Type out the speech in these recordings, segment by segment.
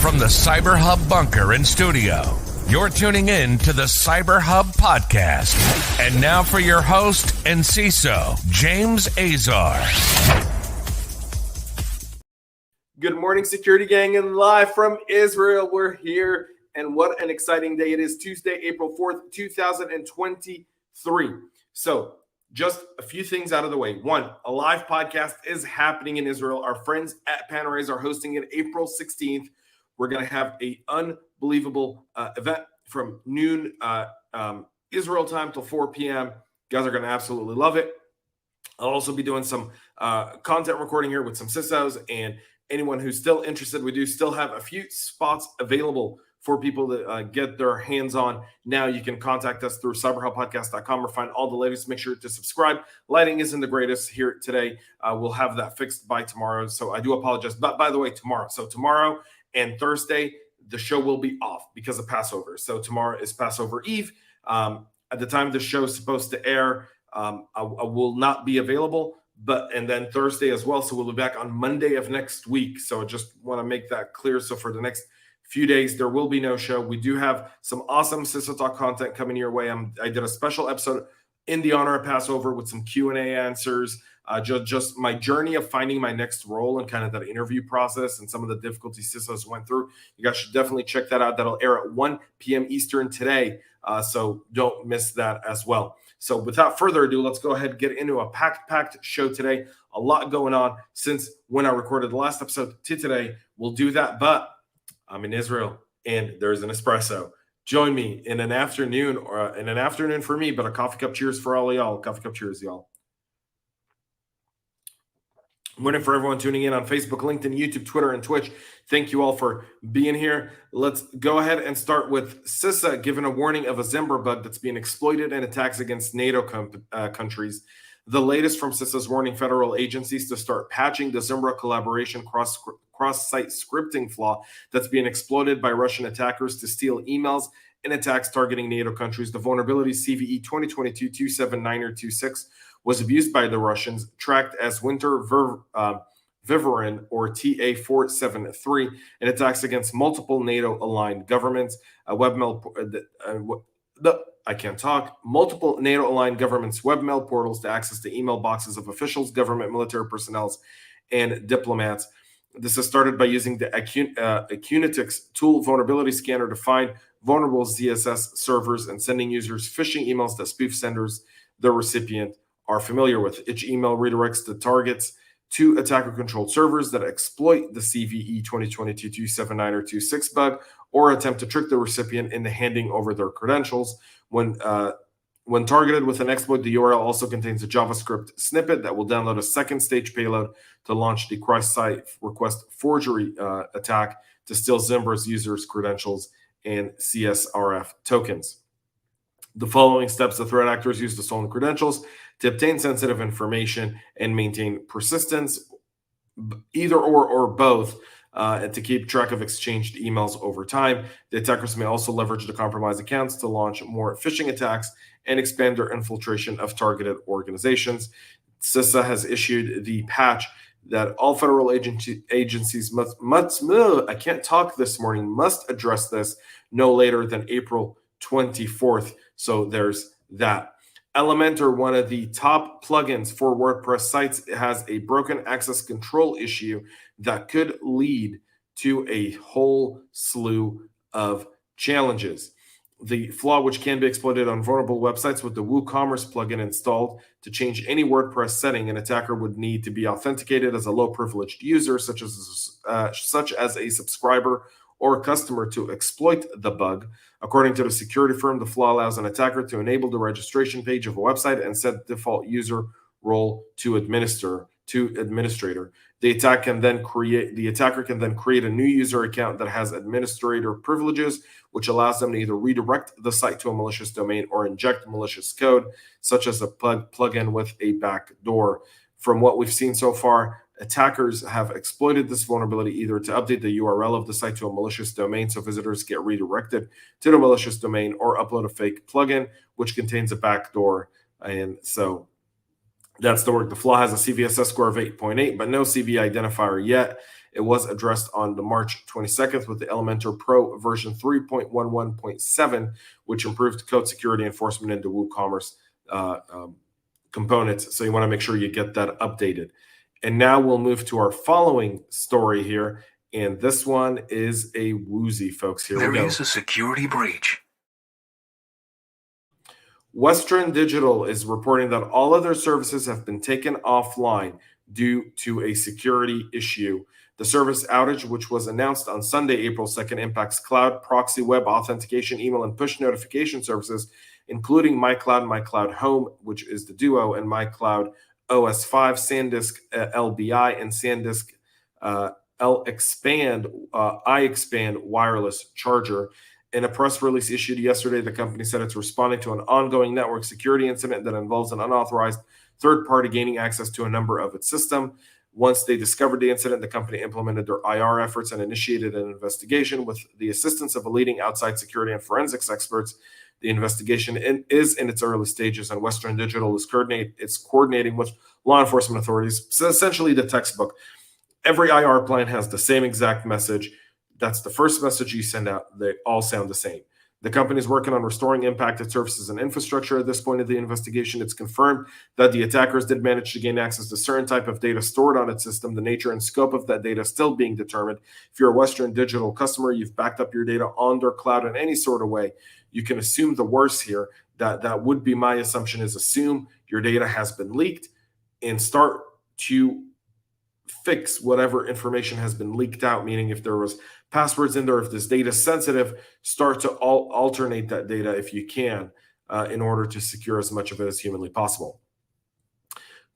From the CyberHub bunker and studio, you're tuning in to the CyberHub Podcast. And now for your host and CISO, James Azar. Good morning, security gang, and live from Israel. We're here, and what an exciting day it is. Tuesday, April 4th, 2023. So just a few things out of the way. One, a live podcast is happening in Israel. Our friends at Panorase are hosting it April 16th. We're going to have an unbelievable event from noon Israel time till 4 p.m. You guys are going to absolutely love it. I'll also be doing some content recording here with some CISOs and anyone who's still interested. We do still have a few spots available for people to get their hands on. Now you can contact us through cyberhubpodcast.com or find all the latest. Make sure to subscribe. Lighting isn't the greatest here today. We'll have that fixed by tomorrow. So I do apologize. But by the way, tomorrow. So tomorrow and Thursday, the show will be off because of Passover. So tomorrow is Passover Eve. At the time the show is supposed to air, I will not be available. And then Thursday as well. So we'll be back on Monday of next week. So I just want to make that clear. So for the next few days, there will be no show. We do have some awesome CISO Talk content coming your way. I did a special episode in the honor of Passover with some Q&A answers. Just my journey of finding my next role and kind of that interview process and some of the difficulties CISOs went through. You guys should definitely check that out. That'll air at 1 p.m. Eastern today. So don't miss that as well. So without further ado, let's go ahead and get into a packed show today. A lot going on since when I recorded the last episode to today. We'll do that, but I'm in Israel and there's an espresso. Join me in an afternoon for me, but a coffee cup cheers for all of y'all. Coffee cup cheers, y'all. Morning for everyone tuning in on Facebook, LinkedIn, YouTube, Twitter, and Twitch. Thank you all for being here. Let's go ahead and start with CISA giving a warning of a Zimbra bug that's being exploited in attacks against NATO countries. The latest from CISA's warning federal agencies to start patching the Zimbra collaboration cross-site scripting flaw that's being exploited by Russian attackers to steal emails in attacks targeting NATO countries. The vulnerability CVE 2022-279-26 was abused by the Russians, tracked as Winter Vivarin or TA-473, in attacks against multiple NATO-aligned governments. Multiple NATO-aligned governments' webmail portals to access the email boxes of officials, government, military personnel, and diplomats. This is started by using the Acunetics tool vulnerability scanner to find vulnerable ZSS servers and sending users phishing emails that spoof senders, the recipient, are familiar with. Each email redirects the targets to attacker-controlled servers that exploit the CVE 2022-279-26 bug or attempt to trick the recipient into handing over their credentials. When targeted with an exploit, the URL also contains a JavaScript snippet that will download a second-stage payload to launch the cross-site request forgery attack to steal Zimbra's users' credentials and CSRF tokens. The following steps the threat actors use the stolen credentials to obtain sensitive information and maintain persistence, either or both, to keep track of exchanged emails over time. The attackers may also leverage the compromised accounts to launch more phishing attacks and expand their infiltration of targeted organizations. CISA has issued the patch that all federal agencies must address this no later than April 24th. So there's that. Elementor, one of the top plugins for WordPress sites, has a broken access control issue that could lead to a whole slew of challenges. The flaw, which can be exploited on vulnerable websites with the WooCommerce plugin installed, to change any WordPress setting, an attacker would need to be authenticated as a low-privileged user, such as a subscriber or customer, to exploit the bug. According to the security firm, the flaw allows an attacker to enable the registration page of a website and set default user role to administrator. The attacker can then create a new user account that has administrator privileges, which allows them to either redirect the site to a malicious domain or inject malicious code, such as a plugin with a backdoor. From what we've seen so far, attackers have exploited this vulnerability either to update the URL of the site to a malicious domain so visitors get redirected to the malicious domain, or upload a fake plugin which contains a backdoor. And so that's the work. The flaw has a CVSS score of 8.8, but no CV identifier yet. It was addressed on the March 22nd with the Elementor Pro version 3.11.7, which improved code security enforcement into WooCommerce components. So you want to make sure you get that updated. And now we'll move to our following story here. And this one is a woozy, folks. Here we go. There is a security breach. Western Digital is reporting that all of their services have been taken offline due to a security issue. The service outage, which was announced on Sunday, April 2nd, impacts cloud, proxy, web authentication, email, and push notification services, including MyCloud, MyCloud Home, which is the Duo, and MyCloud OS 5, SanDisk LBI, and SanDisk iXpand wireless charger. In a press release issued yesterday, the company said it's responding to an ongoing network security incident that involves an unauthorized third party gaining access to a number of its system. Once they discovered the incident, the company implemented their IR efforts and initiated an investigation with the assistance of a leading outside security and forensics experts. The investigation is in its early stages, and Western Digital is coordinating with law enforcement authorities. So essentially the textbook. Every IR plan has the same exact message. That's the first message you send out. They all sound the same. The company is working on restoring impacted services and infrastructure. At this point of the investigation, it's confirmed that the attackers did manage to gain access to certain type of data stored on its system. The nature and scope of that data is still being determined. If you're a Western Digital customer, you've backed up your data on their cloud in any sort of way, you can assume the worst here. That would be my assumption, is assume your data has been leaked and start to fix whatever information has been leaked out, meaning if there was passwords in there, if this data is sensitive, start to alternate that data if you can in order to secure as much of it as humanly possible.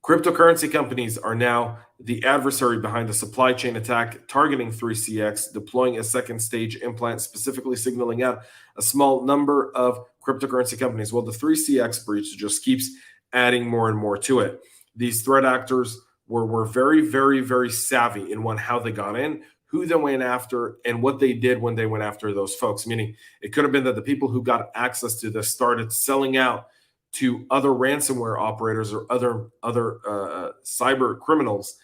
Cryptocurrency companies are now the adversary behind a supply chain attack targeting 3CX, deploying a second stage implant, specifically signaling out a small number of cryptocurrency companies. Well, the 3CX breach just keeps adding more and more to it. These threat actors were very, very, very savvy in how they got in, who they went after, and what they did when they went after those folks. Meaning it could have been that the people who got access to this started selling out to other ransomware operators or other cyber criminals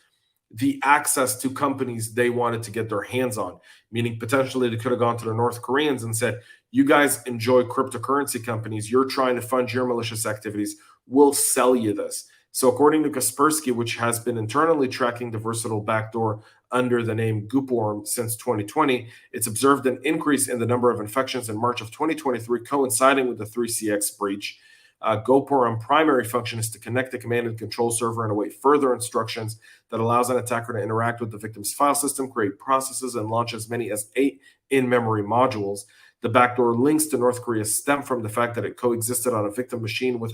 the access to companies they wanted to get their hands on. Meaning potentially they could have gone to the North Koreans and said, you guys enjoy cryptocurrency companies, you're trying to fund your malicious activities, we'll sell you this. So according to Kaspersky, which has been internally tracking the versatile backdoor under the name Goopworm since 2020, it's observed an increase in the number of infections in March of 2023, coinciding with the 3CX breach. Goopworm's primary function is to connect the command and control server and await further instructions that allows an attacker to interact with the victim's file system, create processes, and launch as many as 8 in-memory modules. The backdoor links to North Korea stem from the fact that it coexisted on a victim machine with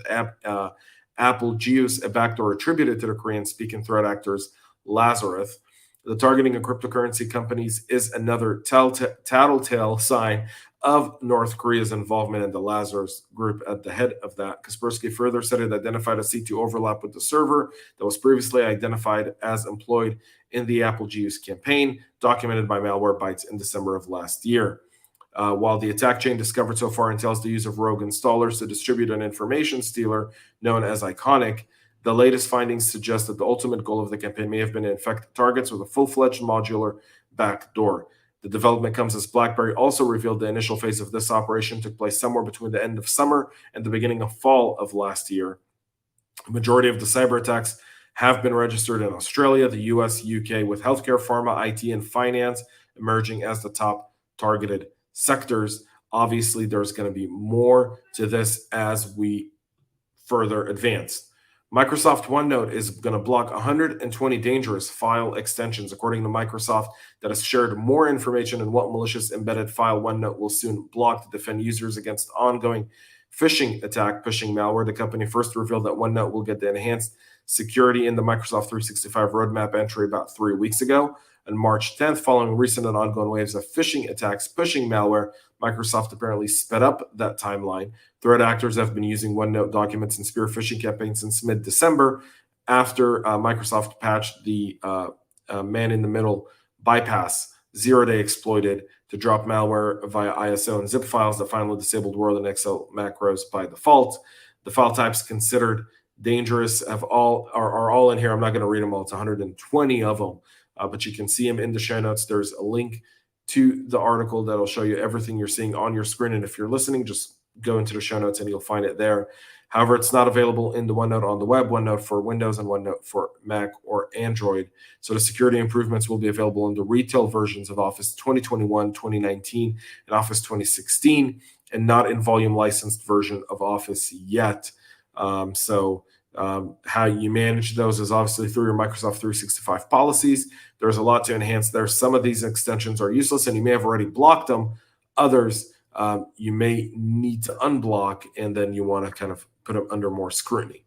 Apple Geos, a backdoor attributed to the Korean-speaking threat actors Lazarus. The targeting of cryptocurrency companies is another tattletale sign of North Korea's involvement in the Lazarus group at the head of that. Kaspersky further said it identified a C2 overlap with the server that was previously identified as employed in the Apple Geos campaign, documented by Malwarebytes in December of last year. While the attack chain discovered so far entails the use of rogue installers to distribute an information stealer known as Iconic, the latest findings suggest that the ultimate goal of the campaign may have been to infect targets with a full-fledged modular backdoor. The development comes as BlackBerry also revealed the initial phase of this operation took place somewhere between the end of summer and the beginning of fall of last year. The majority of the cyber attacks have been registered in Australia, the US, UK, with healthcare, pharma, IT, and finance emerging as the top targeted sectors. Obviously, there's going to be more to this as we further advance. Microsoft OneNote is going to block 120 dangerous file extensions, according to Microsoft, that has shared more information on what malicious embedded file OneNote will soon block to defend users against ongoing phishing attack pushing malware. The company first revealed that OneNote will get the enhanced security in the Microsoft 365 roadmap entry about 3 weeks ago. On March 10th, following recent and ongoing waves of phishing attacks pushing malware, Microsoft apparently sped up that timeline. Threat actors have been using OneNote documents and spear phishing campaigns since mid-December after Microsoft patched the man-in-the-middle bypass zero-day exploited to drop malware via ISO and zip files that finally disabled Word and Excel macros by default. The file types considered dangerous are all in here. I'm not going to read them all. It's 120 of them. but you can see them in the show notes. There's a link to the article that'll show you everything you're seeing on your screen. And if you're listening, just go into the show notes and you'll find it there. However, it's not available in the OneNote on the web, OneNote for Windows and OneNote for Mac or Android. So the security improvements will be available in the retail versions of Office 2021, 2019, and Office 2016, and not in volume licensed version of Office yet. How you manage those is obviously through your Microsoft 365 policies. There's a lot to enhance there. Some of these extensions are useless and you may have already blocked them. Others you may need to unblock, and then you want to kind of put them under more scrutiny.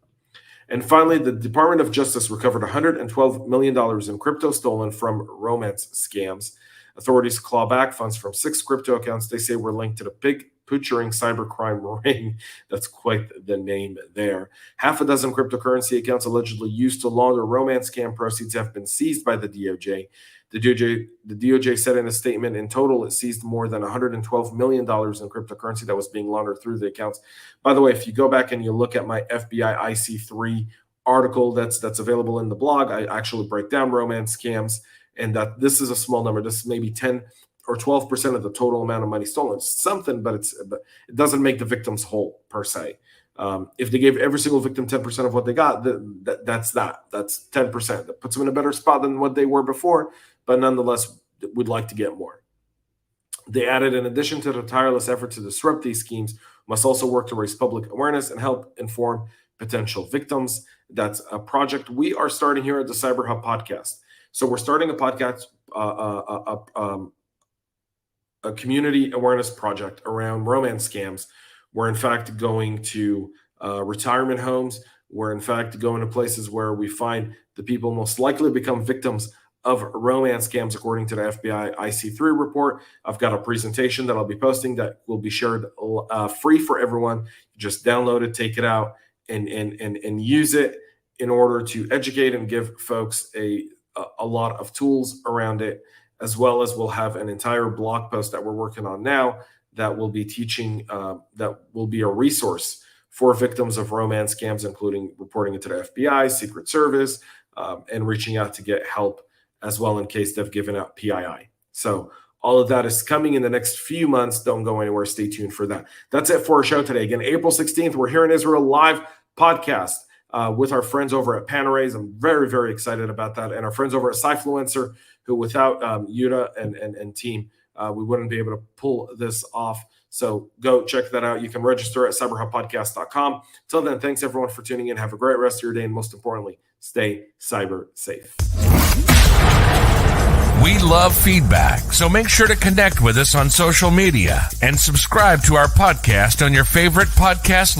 And finally, the Department of Justice recovered $112 million in crypto stolen from romance scams. Authorities claw back funds from 6 crypto accounts they say were linked to the big butchering cybercrime ring. That's quite the name there. Half a dozen cryptocurrency accounts allegedly used to launder romance scam proceeds have been seized by the DOJ. The DOJ said in a statement, in total, it seized more than $112 million in cryptocurrency that was being laundered through the accounts. By the way, if you go back and you look at my FBI IC3 article that's available in the blog, I actually break down romance scams, and that this is a small number. This is maybe 10 or 12% of the total amount of money stolen. It's something, but it doesn't make the victims whole per se. If they gave every single victim 10% of what they got, that's 10%. That puts them in a better spot than what they were before, but nonetheless, we'd like to get more. They added, in addition to the tireless effort to disrupt these schemes, must also work to raise public awareness and help inform potential victims. That's a project we are starting here at the CyberHub Podcast. So we're starting a podcast, a community awareness project around romance scams. We're in fact going to retirement homes. We're in fact going to places where we find the people most likely become victims of romance scams, according to the FBI IC3 report. I've got a presentation that I'll be posting that will be shared free for everyone. Just download it, take it out, and use it in order to educate and give folks a lot of tools around it, as well as we'll have an entire blog post that we're working on now that will be teaching, that will be a resource for victims of romance scams, including reporting it to the FBI, Secret Service, and reaching out to get help as well in case they've given out PII. So all of that is coming in the next few months. Don't go anywhere. Stay tuned for that. That's it for our show today. Again, April 16th, we're here in Israel live podcast with our friends over at Panarrays. I'm very, very excited about that. And our friends over at Cyfluencer, who without Yuta and team, we wouldn't be able to pull this off. So go check that out. You can register at cyberhubpodcast.com. Till then, thanks everyone for tuning in. Have a great rest of your day. And most importantly, stay cyber safe. We love feedback, so make sure to connect with us on social media and subscribe to our podcast on your favorite podcast